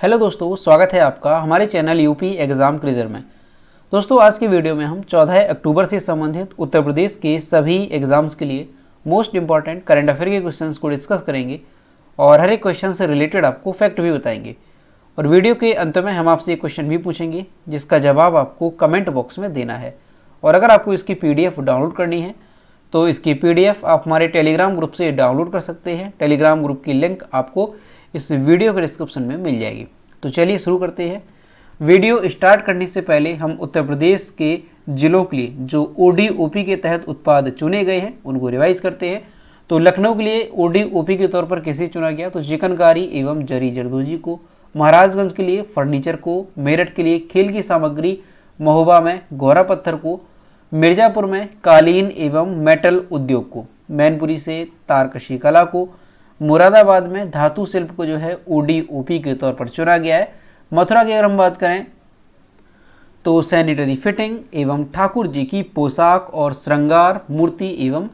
Hello दोस्तों, स्वागत है आपका हमारे चैनल यूपी एग्ज़ाम क्विज़र में। दोस्तों, आज की वीडियो में हम 14 अक्टूबर से संबंधित उत्तर प्रदेश के सभी एग्ज़ाम्स के लिए मोस्ट इंपॉर्टेंट करंट अफेयर के क्वेश्चंस को डिस्कस करेंगे और हर एक क्वेश्चन से रिलेटेड आपको फैक्ट भी बताएंगे। और वीडियो के अंत में हम आपसे एक क्वेश्चन भी पूछेंगे जिसका जवाब आपको कमेंट बॉक्स में देना है। और अगर आपको इसकी PDF डाउनलोड करनी है तो इसकी PDF आप हमारे टेलीग्राम ग्रुप से डाउनलोड कर सकते हैं। टेलीग्राम ग्रुप की लिंक आपको इस वीडियो के डिस्क्रिप्शन में मिल जाएगी। तो चलिए शुरू करते हैं। वीडियो स्टार्ट करने से पहले हम उत्तर प्रदेश के जिलों के लिए जो ODOP के तहत उत्पाद चुने गए हैं उनको रिवाइज करते हैं। तो लखनऊ के लिए ODOP के तौर पर किसे चुना गया? तो चिकनकारी एवं जरी जरदोजी को। महाराजगंज के लिए फर्नीचर को। मेरठ के लिए खेल की सामग्री, महोबा में गोरा पत्थर को। मिर्जापुर में कालीन एवं मेटल उद्योग को। मैनपुरी से तारकशी कला को। मुरादाबाद में धातु शिल्प को जो है ODOP के तौर पर चुना गया है। मथुरा की अगर हम बात करें तो सैनिटरी फिटिंग एवं ठाकुर जी की पोशाक और श्रृंगार मूर्ति एवं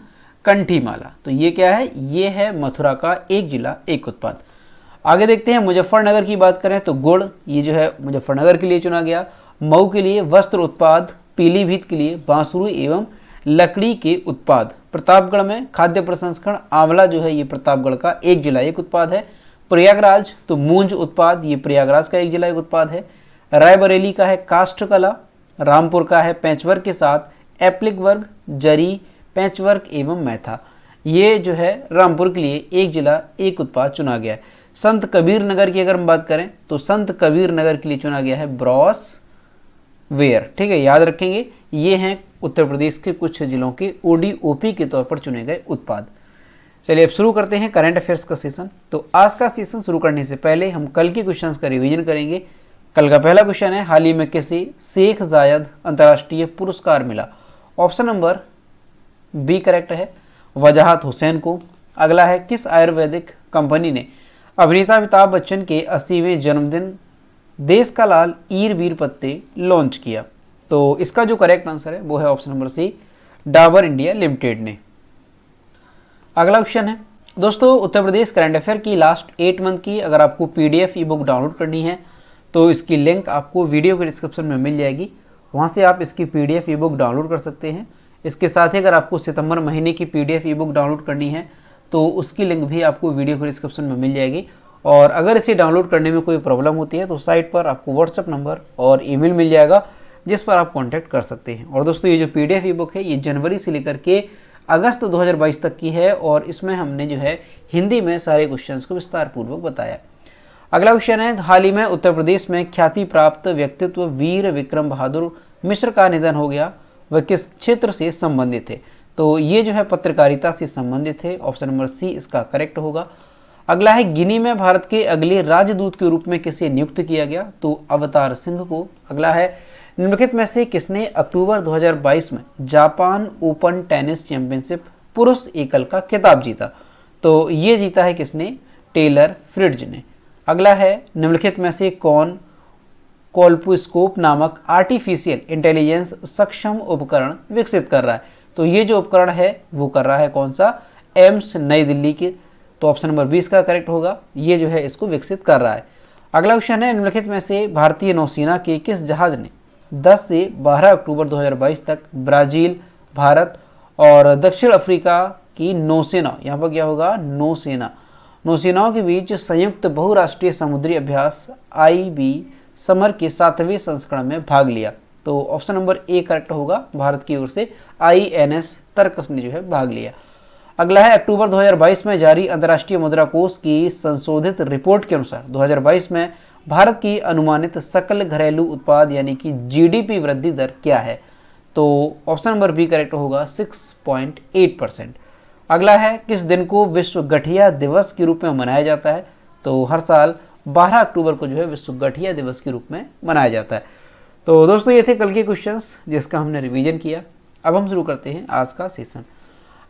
कंठी माला। तो ये क्या है? ये है मथुरा का एक जिला एक उत्पाद। आगे देखते हैं, मुजफ्फरनगर की बात करें तो गुड़, ये जो है मुजफ्फरनगर के लिए चुना गया। मऊ के लिए वस्त्र उत्पाद। पीलीभीत के लिए बांसुरी एवं लकड़ी के उत्पाद। प्रतापगढ़ में खाद्य प्रसंस्करण, आंवला जो है ये प्रतापगढ़ का एक जिला एक उत्पाद है। प्रयागराज तो मूंज उत्पाद, ये प्रयागराज का एक जिला एक उत्पाद है। रायबरेली का है काष्ठ कला। रामपुर का है पैचवर्क के साथ एप्लिक वर्क, जरी, पैचवर्क एवं मैथा। ये जो है रामपुर के लिए एक जिला एक उत्पाद चुना गया है। संत कबीर नगर की अगर हम बात करें तो संत कबीर नगर के लिए चुना गया है ब्रॉस वेयर। ठीक है, याद रखेंगे ये हैं उत्तर प्रदेश के कुछ जिलों के ODOP के तौर पर चुने गए उत्पाद। चलिए अब शुरू करते हैं करंट अफेयर्स का सेशन। तो आज का सेशन शुरू करने से पहले हम कल के क्वेश्चंस का रिवीजन करेंगे। कल का पहला क्वेश्चन है, हाल ही में किसे शेख जायद अंतर्राष्ट्रीय पुरस्कार मिला? ऑप्शन नंबर B करेक्ट है, वजाहत हुसैन को। अगला है, किस आयुर्वेदिक कंपनी ने अभिनेता अमिताभ बच्चन के 80वें जन्मदिन देश का लाल ईर वीर पत्ते लॉन्च किया? तो इसका जो करेक्ट आंसर है वो है option number C, Dabur India limited ने। अगला क्वेश्चन है दोस्तों, उत्तर प्रदेश करंट अफेयर की लास्ट 8 मंथ की अगर आपको PDF ई बुक डाउनलोड करनी है तो इसकी लिंक आपको वीडियो के डिस्क्रिप्शन में मिल जाएगी। वहाँ से आप इसकी PDF ई बुक डाउनलोड कर सकते हैं। इसके साथ ही अगर आपको सितंबर महीने की PDF ई बुक डाउनलोड करनी है तो उसकी लिंक भी आपको वीडियो के डिस्क्रिप्शन में मिल जाएगी। और अगर इसे डाउनलोड करने में कोई प्रॉब्लम होती है तो साइट पर आपको व्हाट्सएप नंबर और ईमेल मिल जाएगा जिस पर आप कांटेक्ट कर सकते हैं। और दोस्तों, ये जो PDF ई बुक है ये जनवरी से लेकर के अगस्त 2022 तक की है और इसमें हमने जो है हिंदी में सारे क्वेश्चंस को विस्तार पूर्वक बताया। अगला क्वेश्चन है, हाल ही में उत्तर प्रदेश में ख्याति प्राप्त व्यक्तित्व वीर विक्रम बहादुर मिश्र का निधन हो गया, वह किस क्षेत्र से संबंधित थे? तो ये जो है पत्रकारिता से संबंधित है। ऑप्शन नंबर C इसका करेक्ट होगा। अगला है, गिनी में भारत के अगले राजदूत के रूप में किसे नियुक्त किया गया? तो अवतार सिंह को। अगला है, निम्नलिखित में से किसने अक्टूबर 2022 में जापान ओपन टेनिस चैंपियनशिप पुरुष एकल का खिताब जीता? तो ये जीता है किसने? टेलर फ्रिट्ज ने। अगला है, निम्नलिखित में से कौन कोल्पोस्कोप नामक आर्टिफिशियल इंटेलिजेंस सक्षम उपकरण विकसित कर रहा है? तो ये जो उपकरण है वो कर रहा है कौन सा? एम्स नई दिल्ली के। तो ऑप्शन नंबर 20 का करेक्ट होगा, ये जो है इसको विकसित कर रहा है। अगला क्वेश्चन है, निम्नलिखित में से भारतीय नौसेना के किस जहाज ने 10 से 12 अक्टूबर 2022 तक ब्राजील, भारत और दक्षिण अफ्रीका की नौसेना, यहाँ पर क्या होगा? नौसेनाओं के बीच संयुक्त बहुराष्ट्रीय समुद्री अभ्यास IB समर के 7वें संस्करण में भाग लिया? तो ऑप्शन नंबर A करेक्ट होगा, भारत की ओर से INS तरकस ने जो है भाग लिया। अगला है, अक्टूबर 2022 में जारी अंतर्राष्ट्रीय मुद्रा कोष की संशोधित रिपोर्ट के अनुसार 2022 में भारत की अनुमानित सकल घरेलू उत्पाद यानी कि GDP वृद्धि दर क्या है? तो ऑप्शन नंबर B करेक्ट होगा, 6.8%। अगला है, किस दिन को विश्व गठिया दिवस के रूप में मनाया जाता है? तो हर साल 12 अक्टूबर को जो है विश्व गठिया दिवस के रूप में मनाया जाता है। तो दोस्तों, ये थे कल के क्वेश्चंस जिसका हमने रिवीजन किया। अब हम शुरू करते हैं आज का सेशन।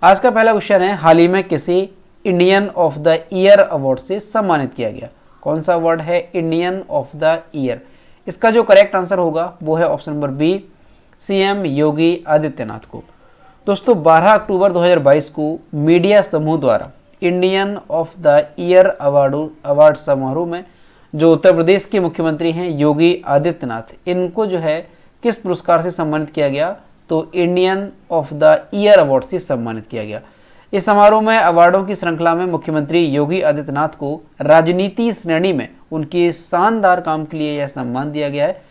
आज का पहला क्वेश्चन है, हाल ही में किसे Indian of the year award से सम्मानित किया गया? कौन सा अवार्ड है इंडियन ऑफ द ईयर? इसका जो करेक्ट आंसर होगा वो है option number B, CM Yogi Adityanath को। दोस्तों, 12 अक्टूबर 2022 को मीडिया समूह द्वारा Indian of the year award समारोह में जो उत्तर प्रदेश के मुख्यमंत्री हैं योगी आदित्यनाथ, इनको जो है किस पुरस्कार से सम्मानित किया गया, तो Indian of the year award से सम्मानित किया गया। इस समारोह में अवार्डों की श्रृंखला में मुख्यमंत्री योगी आदित्यनाथ को राजनीति श्रेणी में उनके शानदार काम के लिए यह सम्मान दिया गया है।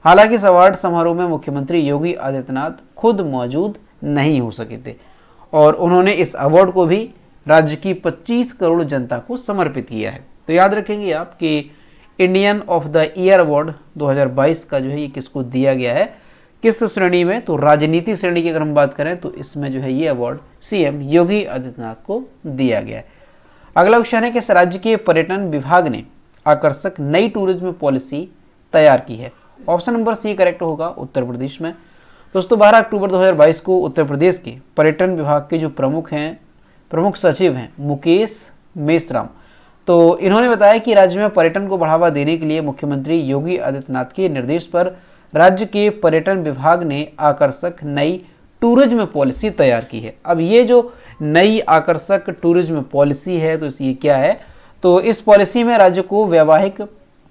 हालांकि इस अवार्ड समारोह में मुख्यमंत्री योगी आदित्यनाथ खुद मौजूद नहीं हो सके थे और उन्होंने इस अवार्ड को भी राज्य की 25 करोड़ जनता को समर्पित किया है। तो याद रखेंगे आप कि Indian of the year award 2022 का जो है ये किसको दिया गया है, किस श्रेणी में, तो राजनीति श्रेणी की अगर हम बात करें तो इसमें जो है ये अवार्ड सीएम योगी आदित्यनाथ को दिया गया है। अगला क्वेश्चन है, किस राज्य के पर्यटन विभाग ने आकर्षक नई टूरिज्म पॉलिसी तैयार की है। ऑप्शन नंबर सी करेक्ट होगा, उत्तर प्रदेश में। दोस्तों 12 अक्टूबर 2022 को उत्तर प्रदेश के पर्यटन विभाग के जो प्रमुख सचिव हैं मुकेश मेश्राम, तो इन्होंने बताया कि राज्य में पर्यटन को बढ़ावा देने के लिए मुख्यमंत्री योगी आदित्यनाथ के निर्देश पर राज्य के पर्यटन विभाग ने आकर्षक नई टूरिज्म पॉलिसी तैयार की है। अब ये जो नई आकर्षक टूरिज्म पॉलिसी है तो ये क्या है, तो इस पॉलिसी में राज्य को वैवाहिक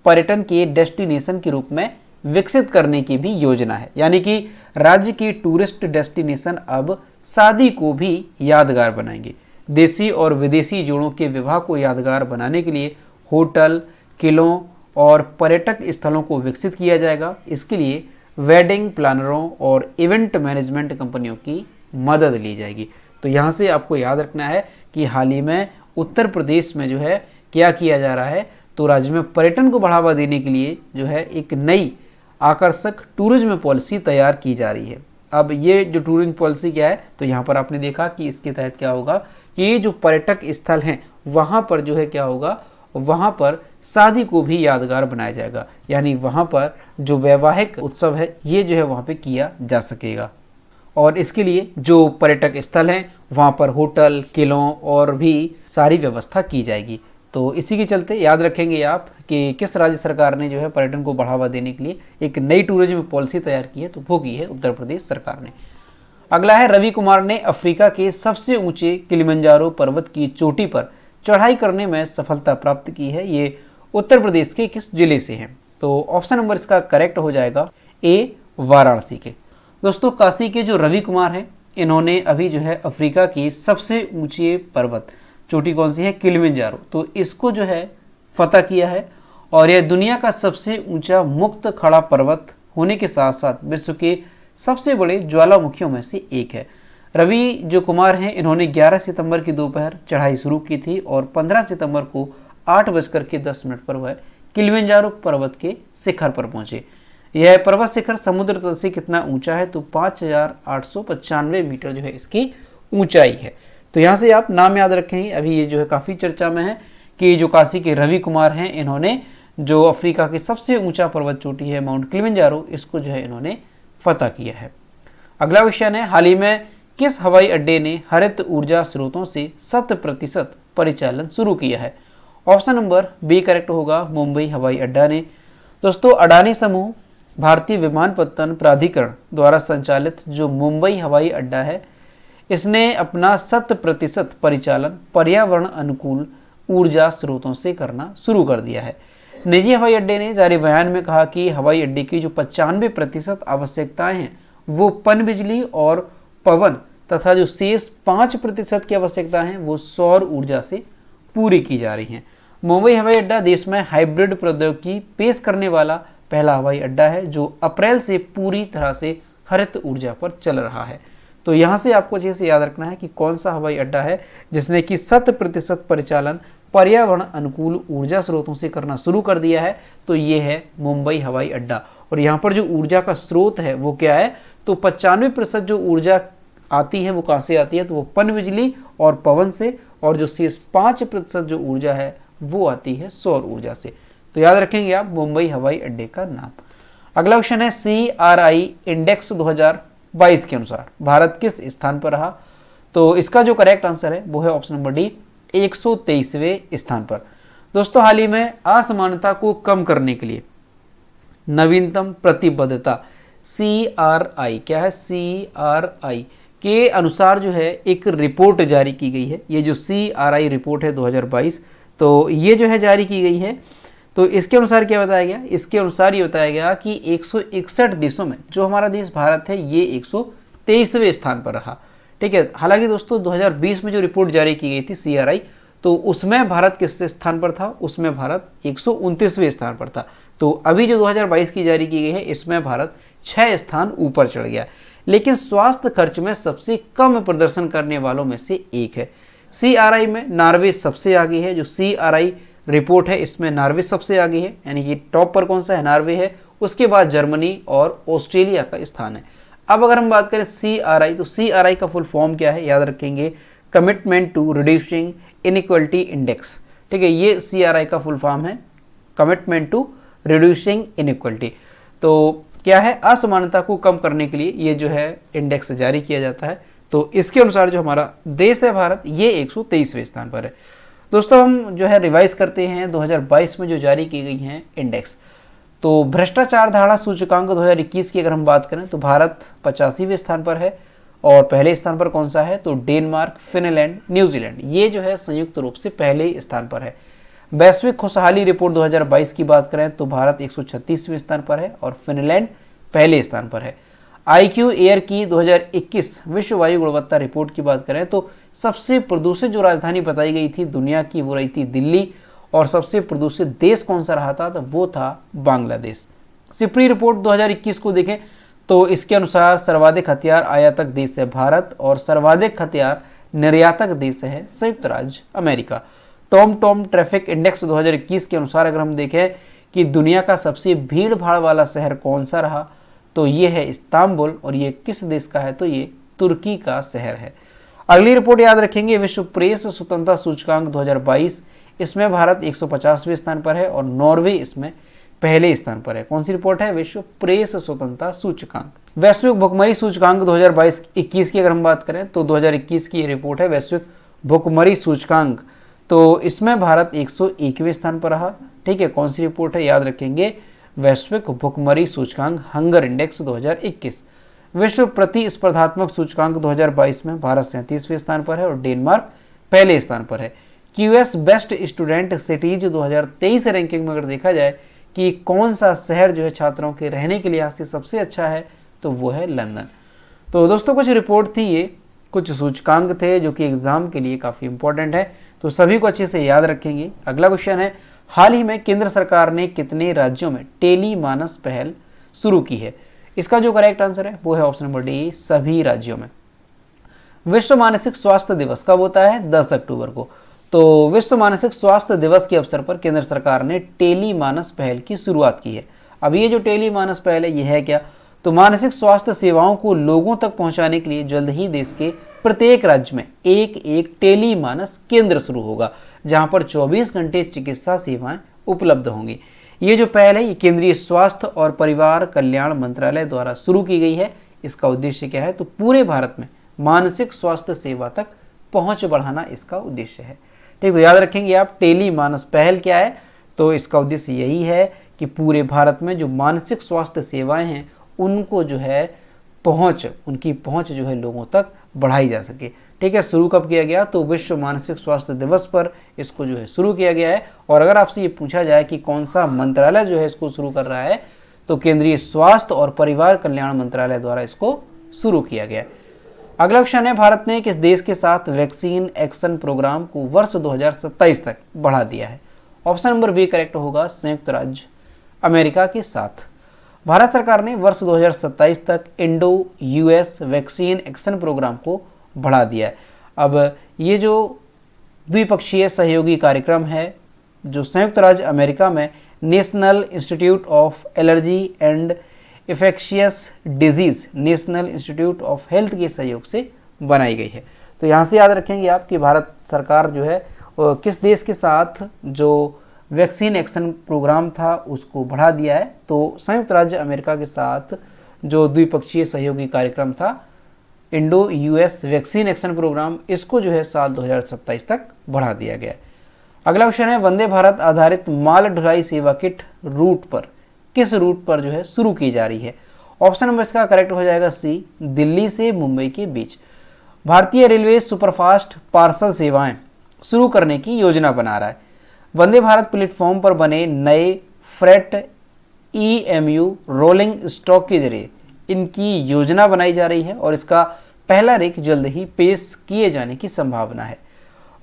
पर्यटन के डेस्टिनेशन के रूप में विकसित करने की भी योजना है। यानी कि राज्य की टूरिस्ट डेस्टिनेशन अब शादी को भी यादगार बनाएंगे। देसी और विदेशी जोड़ों के विवाह को यादगार बनाने के लिए होटल, किलों और पर्यटक स्थलों को विकसित किया जाएगा। इसके लिए वेडिंग प्लानरों और इवेंट मैनेजमेंट कंपनियों की मदद ली जाएगी। तो यहाँ से आपको याद रखना है कि हाल ही में उत्तर प्रदेश में जो है क्या किया जा रहा है, तो राज्य में पर्यटन को बढ़ावा देने के लिए जो है एक नई आकर्षक टूरिज्म पॉलिसी तैयार की जा रही है। अब ये जो टूरिज्म पॉलिसी क्या है, तो यहाँ पर आपने देखा कि इसके तहत क्या होगा कि ये जो पर्यटक स्थल हैं वहाँ पर जो है क्या होगा, वहाँ पर शादी को भी यादगार बनाया जाएगा। यानी वहाँ पर जो वैवाहिक उत्सव है ये जो है वहाँ पे किया जा सकेगा और इसके लिए जो पर्यटक स्थल हैं वहाँ पर होटल, किलों और भी सारी व्यवस्था की जाएगी। तो इसी के चलते याद रखेंगे आप कि किस राज्य सरकार ने जो है पर्यटन को बढ़ावा देने के लिए एक नई टूरिज्म पॉलिसी तैयार की है, तो वो की है उत्तर प्रदेश सरकार ने। अगला है, रवि कुमार ने अफ्रीका के सबसे ऊंचे किलिमंजारो पर्वत की चोटी पर चढ़ाई करने में सफलता प्राप्त की है। ये उत्तर प्रदेश के किस जिले से हैं, तो ऑप्शन नंबर इसका करेक्ट हो जाएगा ए, वाराणसी के। दोस्तों काशी के जो रवि कुमार हैं इन्होंने अभी जो है अफ्रीका की सबसे ऊंची पर्वत चोटी कौन सी है, किलिमंजारो, तो इसको जो है फतह किया है और यह दुनिया का सबसे ऊंचा मुक्त खड़ा पर्वत होने के साथ साथ विश्व के सबसे बड़े ज्वालामुखियों में से एक है। रवि जो कुमार हैं इन्होंने 11 सितंबर की दोपहर चढ़ाई शुरू की थी और 15 सितंबर को 8:10 पर वह किलिमंजारो पर्वत के शिखर पर पहुंचे। यह पर्वत शिखर समुद्र तल से कितना ऊंचा है, तो 5895 मीटर जो है इसकी ऊंचाई है। तो यहाँ से आप नाम याद रखेंगे, अभी ये जो है काफ़ी चर्चा में है कि जो काशी के रवि कुमार हैं इन्होंने जो अफ्रीका की सबसे ऊंचा पर्वत चोटी है माउंट किलिमंजारो, इसको जो है इन्होंने फतह किया है। अगला क्वेश्चन है, हाल ही में किस हवाई अड्डे ने हरित ऊर्जा स्रोतों से 100% परिचालन शुरू किया है। ऑप्शन नंबर बी करेक्ट होगा, मुंबई हवाई अड्डा ने। दोस्तों अडानी समूह भारतीय विमानपत्तन प्राधिकरण द्वारा संचालित जो मुंबई हवाई अड्डा है इसने अपना 100% परिचालन पर्यावरण अनुकूल ऊर्जा स्रोतों से करना शुरू कर दिया है। निजी हवाई अड्डे ने जारी बयान में कहा कि हवाई अड्डे की जो 95% आवश्यकताएं हैं वो पनबिजली और पवन तथा जो शेष 5% की आवश्यकता है वो सौर ऊर्जा से पूरी की जा रही हैं। मुंबई हवाई अड्डा देश में हाइब्रिड प्रौद्योगिकी पेश करने वाला पहला हवाई अड्डा है जो अप्रैल से पूरी तरह से हरित ऊर्जा पर चल रहा है। तो यहाँ से आपको जैसे याद रखना है कि कौन सा हवाई अड्डा है जिसने कि 100% परिचालन पर्यावरण अनुकूल ऊर्जा स्रोतों से करना शुरू कर दिया है, तो ये है मुंबई हवाई अड्डा। और यहाँ पर जो ऊर्जा का स्रोत है वो क्या है, तो 95% जो ऊर्जा आती है वो कहाँ से आती है, तो वो पनबिजली और पवन से, और जो शेष 5% जो ऊर्जा है वो आती है सौर ऊर्जा से। तो याद रखेंगे आप मुंबई हवाई अड्डे का नाम। अगला क्वेश्चन है, CRI इंडेक्स 2022 के अनुसार भारत किस स्थान पर रहा, तो इसका जो करेक्ट आंसर है वो है ऑप्शन नंबर डी, 123वें स्थान पर। दोस्तों हाल ही में असमानता को कम करने के लिए नवीनतम प्रतिबद्धता CRI क्या है, CRI के अनुसार जो है एक रिपोर्ट जारी की गई है। ये जो CRI रिपोर्ट है 2022, तो ये जो है जारी की गई है तो इसके अनुसार क्या बताया गया, इसके अनुसार ये बताया गया कि 161 देशों में जो हमारा देश भारत है ये 123वें स्थान पर रहा। ठीक है, हालांकि दोस्तों 2020 में जो रिपोर्ट जारी की गई थी CRI, तो उसमें भारत किस स्थान पर था, उसमें भारत 129वें स्थान पर था। तो अभी जो 2022 की जारी की गई है इसमें भारत 6 स्थान ऊपर चढ़ गया। लेकिन स्वास्थ्य खर्च में सबसे कम प्रदर्शन करने वालों में से एक है। CRI में नॉर्वे सबसे आगे है, जो CRI रिपोर्ट है इसमें नॉर्वे सबसे आगे है, यानी कि टॉप पर कौन सा है, नॉर्वे है। उसके बाद जर्मनी और ऑस्ट्रेलिया का स्थान है। अब अगर हम बात करें CRI, तो CRI का फुल फॉर्म क्या है, याद रखेंगे, commitment to reducing inequality index. ठीक है, ये CRI का फुल फॉर्म है, कमिटमेंट टू रिड्यूसिंग इनइक्वालिटी। तो क्या है, असमानता को कम करने के लिए ये जो है इंडेक्स जारी किया जाता है। तो इसके अनुसार जो हमारा देश है भारत, ये 123वें स्थान पर है। दोस्तों हम जो है रिवाइज करते हैं 2022 में जो जारी की गई हैं इंडेक्स। तो भ्रष्टाचार धारणा सूचकांक 2021 की अगर हम बात करें तो भारत 85वें स्थान पर है। और पहले स्थान पर कौन सा है, तो डेनमार्क, फिनलैंड, न्यूजीलैंड, ये जो है संयुक्त रूप से पहले स्थान पर है। वैश्विक खुशहाली रिपोर्ट 2022 की बात करें तो भारत 136वें स्थान पर है और फिनलैंड पहले स्थान पर है। IQ एयर की 2021 विश्व वायु गुणवत्ता रिपोर्ट की बात करें तो सबसे प्रदूषित जो राजधानी बताई गई थी दुनिया की वो रही थी दिल्ली, और सबसे प्रदूषित देश कौन सा रहा था, तो वो था बांग्लादेश। सिप्री रिपोर्ट 2021 को देखें तो इसके अनुसार सर्वाधिक हथियार आयातक देश है भारत और सर्वाधिक हथियार निर्यातक देश है संयुक्त राज्य अमेरिका। टॉम ट्रैफिक इंडेक्स 2021 के अनुसार अगर हम देखें कि दुनिया का सबसे भीड़ भाड़ वाला शहर कौन सा रहा, तो ये है इस्तांबुल, और ये किस देश का है, तो ये तुर्की का शहर है। अगली रिपोर्ट याद रखेंगे, विश्व प्रेस स्वतंत्रता सूचकांक 2022, इसमें भारत 150वें स्थान पर है और नॉर्वे इसमें पहले स्थान पर है। कौन सी रिपोर्ट है, विश्व प्रेस स्वतंत्रता सूचकांक। वैश्विक भुखमरी सूचकांक 2022-21 की अगर हम बात करें तो 2021 की ये रिपोर्ट है वैश्विक भुखमरी सूचकांक। तो इसमें भारत 101वें स्थान पर रहा। ठीक है, कौन सी रिपोर्ट है, याद रखेंगे, वैश्विक भुखमरी सूचकांक हंगर इंडेक्स 2021। विश्व प्रतिस्पर्धात्मक सूचकांक 2022 में भारत 37वें स्थान पर है और डेनमार्क पहले स्थान पर है। QS best student cities 2023 ranking में अगर देखा जाए कि कौन सा शहर जो है छात्रों के रहने के लिहाज से सबसे अच्छा है, तो वो है लंदन। तो दोस्तों कुछ रिपोर्ट थी, ये कुछ सूचकांक थे जो कि एग्जाम के लिए काफ़ी इंपॉर्टेंट है, तो सभी को अच्छे से याद रखेंगे। अगला क्वेश्चन है, हाल ही में केंद्र सरकार ने कितने राज्यों में टेली मानस पहल शुरू की है? इसका जो करेक्ट आंसर है वो है ऑप्शन नंबर डी, सभी राज्यों में। विश्व मानसिक स्वास्थ्य दिवस कब होता है? 10 अक्टूबर को। तो विश्व मानसिक स्वास्थ्य दिवस के अवसर पर केंद्र सरकार ने टेली मानस पहल की शुरुआत की है। अब ये जो टेली मानस पहल है ये है क्या? तो मानसिक स्वास्थ्य सेवाओं को लोगों तक पहुंचाने के लिए जल्द ही देश के प्रत्येक राज्य में एक टेली मानस केंद्र शुरू होगा, जहां पर 24 घंटे चिकित्सा सेवाएं उपलब्ध होंगी। ये जो पहल है ये केंद्रीय स्वास्थ्य और परिवार कल्याण मंत्रालय द्वारा शुरू की गई है। इसका उद्देश्य क्या है? तो पूरे भारत में मानसिक स्वास्थ्य सेवा तक पहुंच बढ़ाना इसका उद्देश्य है। ठीक, तो याद रखेंगे आप, टेली मानस पहल क्या है? तो इसका उद्देश्य यही है कि पूरे भारत में जो मानसिक स्वास्थ्य सेवाएं हैं उनको जो है उनकी पहुंच जो है लोगों तक बढ़ाई जा सके। ठीक है, शुरू कब किया गया? तो विश्व मानसिक स्वास्थ्य दिवस पर इसको जो है शुरू किया गया है। और अगर आपसे ये पूछा जाए कि कौन सा मंत्रालय जो है इसको शुरू कर रहा है, तो केंद्रीय स्वास्थ्य और परिवार कल्याण मंत्रालय द्वारा इसको शुरू किया गया है। अगला क्वेश्चन है, भारत ने किस देश के साथ वैक्सीन एक्शन प्रोग्राम को वर्ष 2027 तक बढ़ा दिया है? ऑप्शन नंबर बी करेक्ट होगा, संयुक्त राज्य अमेरिका के साथ। भारत सरकार ने वर्ष 2027 तक Indo US vaccine action programme को बढ़ा दिया है। अब ये जो द्विपक्षीय सहयोगी कार्यक्रम है जो संयुक्त राज्य अमेरिका में national institute of allergy and infectious disease, national institute of health के सहयोग से बनाई गई है। तो यहाँ से याद रखेंगे आप कि भारत सरकार जो है किस देश के साथ जो वैक्सीन एक्शन प्रोग्राम था उसको बढ़ा दिया है। तो संयुक्त राज्य अमेरिका के साथ जो द्विपक्षीय सहयोगी कार्यक्रम था Indo US vaccine action programme, इसको जो है साल 2027 तक बढ़ा दिया गया है। अगला क्वेश्चन है, वंदे भारत आधारित माल ढुलाई सेवा किट रूट पर किस रूट पर जो है शुरू की जा रही है? ऑप्शन नंबर इसका करेक्ट हो जाएगा सी, दिल्ली से मुंबई के बीच। भारतीय रेलवे सुपरफास्ट पार्सल सेवाएं शुरू करने की योजना बना रहा है। वंदे भारत प्लेटफॉर्म पर बने नए फ्रेट EMU रोलिंग स्टॉक के जरिए इनकी योजना बनाई जा रही है और इसका पहला रेक जल्द ही पेश किए जाने की संभावना है।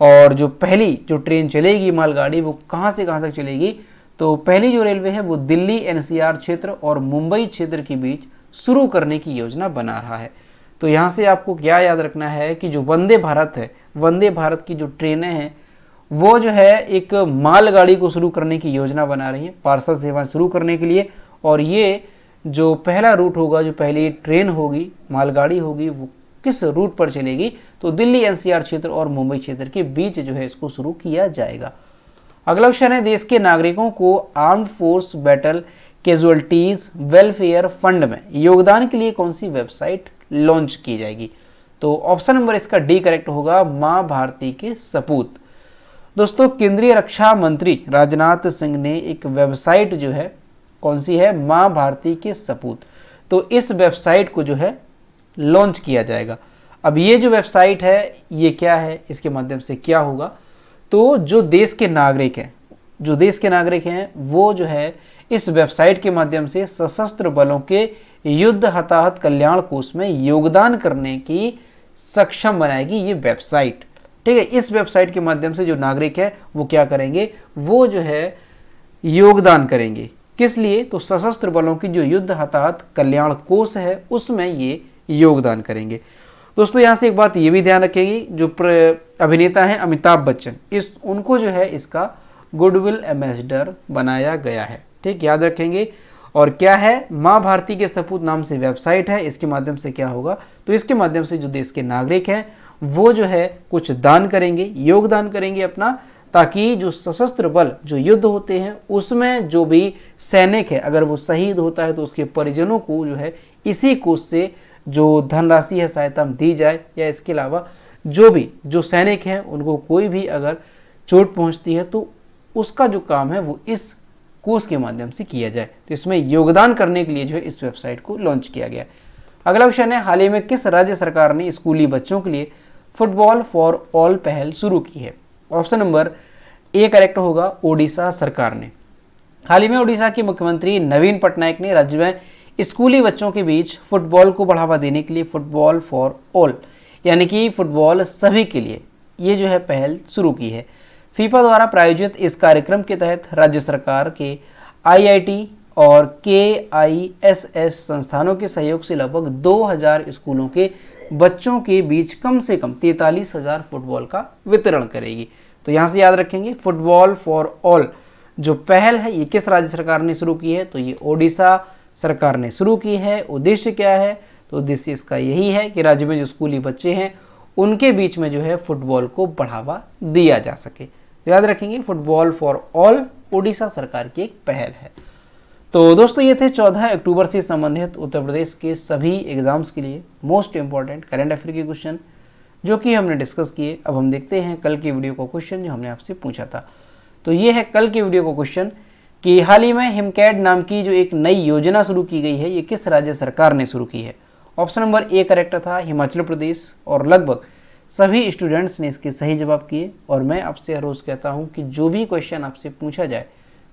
और जो पहली जो ट्रेन चलेगी मालगाड़ी वो कहाँ से कहाँ तक चलेगी, तो पहली जो रेलवे है वो दिल्ली NCR क्षेत्र और मुंबई क्षेत्र के बीच शुरू करने की योजना बना रहा है। तो यहाँ से आपको क्या याद रखना है कि जो वंदे भारत है, वंदे भारत की जो ट्रेनें हैं वो जो है एक मालगाड़ी को शुरू करने की योजना बना रही है, पार्सल सेवा शुरू करने के लिए। और ये जो पहला रूट होगा, जो पहली ट्रेन होगी, मालगाड़ी होगी, वो किस रूट पर चलेगी, तो दिल्ली NCR क्षेत्र और मुंबई क्षेत्र के बीच जो है इसको शुरू किया जाएगा। अगला क्वेश्चन है, देश के नागरिकों को armed force battle casualties welfare fund में योगदान के लिए कौन सी वेबसाइट लॉन्च की जाएगी, तो ऑप्शन नंबर इसका डी करेक्ट होगा, मां भारती के सपूत। दोस्तों, केंद्रीय रक्षा मंत्री राजनाथ सिंह ने एक वेबसाइट जो है कौन सी है, मां भारती के सपूत, तो इस वेबसाइट को जो है लॉन्च किया जाएगा। अब ये जो वेबसाइट है ये क्या है, इसके माध्यम से क्या होगा, तो जो देश के नागरिक हैं वो जो है इस वेबसाइट के माध्यम से सशस्त्र बलों के युद्ध हताहत कल्याण कोष में योगदान करने की सक्षम बनाएगी ये वेबसाइट। ठीक है, इस वेबसाइट के माध्यम से जो नागरिक है वो क्या करेंगे, वो जो है योगदान करेंगे। किस लिए, तो सशस्त्र बलों की जो युद्ध हताहत कल्याण कोष है उसमें ये योगदान करेंगे। दोस्तों, यहाँ से एक बात ये भी ध्यान रखेगी, जो अभिनेता हैं अमिताभ बच्चन, उनको जो है इसका गुडविल एम्बेसडर बनाया गया है। ठीक, याद रखेंगे। और क्या है, मां भारती के सपूत नाम से वेबसाइट है, इसके माध्यम से क्या होगा, तो इसके माध्यम से जो देश के नागरिक हैं वो जो है कुछ दान करेंगे, योगदान करेंगे अपना, ताकि जो सशस्त्र बल जो युद्ध होते हैं उसमें जो भी सैनिक है अगर वो शहीद होता है तो उसके परिजनों को जो है इसी कोष से जो धनराशि है सहायता दी जाए, या इसके अलावा जो सैनिक हैं उनको कोई भी अगर चोट पहुंचती है तो उसका जो काम है वो इस कोष के माध्यम से किया जाए। तो इसमें योगदान करने के लिए जो है इस वेबसाइट को लॉन्च किया गया। अगला क्वेश्चन है, हाल ही में किस राज्य सरकार ने स्कूली बच्चों के लिए फुटबॉल फॉर ऑल पहल शुरू की है, ऑप्शन नंबर ए करेक्ट होगा, ओडिशा सरकार ने। हाल ही में ओडिशा के मुख्यमंत्री नवीन पटनायक ने राज्य में स्कूली बच्चों के बीच फुटबॉल को बढ़ावा देने के लिए फुटबॉल फॉर ऑल यानी कि फुटबॉल सभी के लिए ये जो है पहल शुरू की है। फीफा द्वारा प्रायोजित इस कार्यक्रम के तहत राज्य सरकार के IIT और KISS संस्थानों के सहयोग से लगभग 2000 स्कूलों के बच्चों के बीच कम से कम 43,000 फुटबॉल का वितरण करेगी। तो यहाँ से याद रखेंगे, फुटबॉल फॉर ऑल जो पहल है ये किस राज्य सरकार ने शुरू की है, तो ये ओडिशा सरकार ने शुरू की है। उद्देश्य क्या है, तो उद्देश्य इसका यही है कि राज्य में जो स्कूली बच्चे हैं उनके बीच में जो है फुटबॉल को बढ़ावा दिया जा सके। तो याद रखेंगे, फुटबॉल फॉर ऑल ओडिशा सरकार की एक पहल है। तो दोस्तों, ये थे 14 अक्टूबर से संबंधित उत्तर प्रदेश के सभी एग्जाम्स के लिए मोस्ट इंपॉर्टेंट करंट अफेयर के क्वेश्चन जो कि हमने डिस्कस किए। अब हम देखते हैं कल की वीडियो को क्वेश्चन जो हमने आपसे पूछा था। तो ये है कल की वीडियो को क्वेश्चन कि हाल ही में हिमकैड नाम की जो एक नई योजना शुरू की गई है ये किस राज्य सरकार ने शुरू की है, ऑप्शन नंबर ए करेक्ट था, हिमाचल प्रदेश। और लगभग सभी स्टूडेंट्स ने इसके सही जवाब किए। और मैं आपसे हर रोज़ कहता हूँ कि जो भी क्वेश्चन आपसे पूछा जाए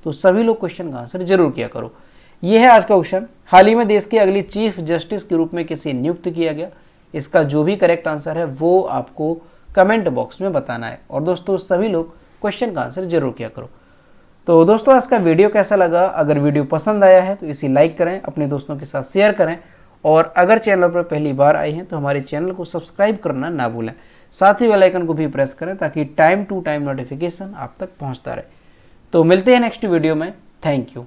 तो सभी लोग क्वेश्चन का आंसर जरूर किया करो। ये है आज का क्वेश्चन, हाल ही में देश के अगली चीफ जस्टिस के रूप में किसे नियुक्त किया गया। इसका जो भी करेक्ट आंसर है वो आपको कमेंट बॉक्स में बताना है। और दोस्तों, सभी लोग क्वेश्चन का आंसर जरूर किया करो। तो दोस्तों, आज का वीडियो कैसा लगा, अगर वीडियो पसंद आया है तो इसे लाइक करें, अपने दोस्तों के साथ शेयर करें। और अगर चैनल पर पहली बार आए हैं तो हमारे चैनल को सब्सक्राइब करना ना भूलें। साथ ही बेल आइकन को भी प्रेस करें ताकि टाइम टू टाइम नोटिफिकेशन आप तक पहुंचता रहे। तो मिलते हैं नेक्स्ट वीडियो में। Thank you.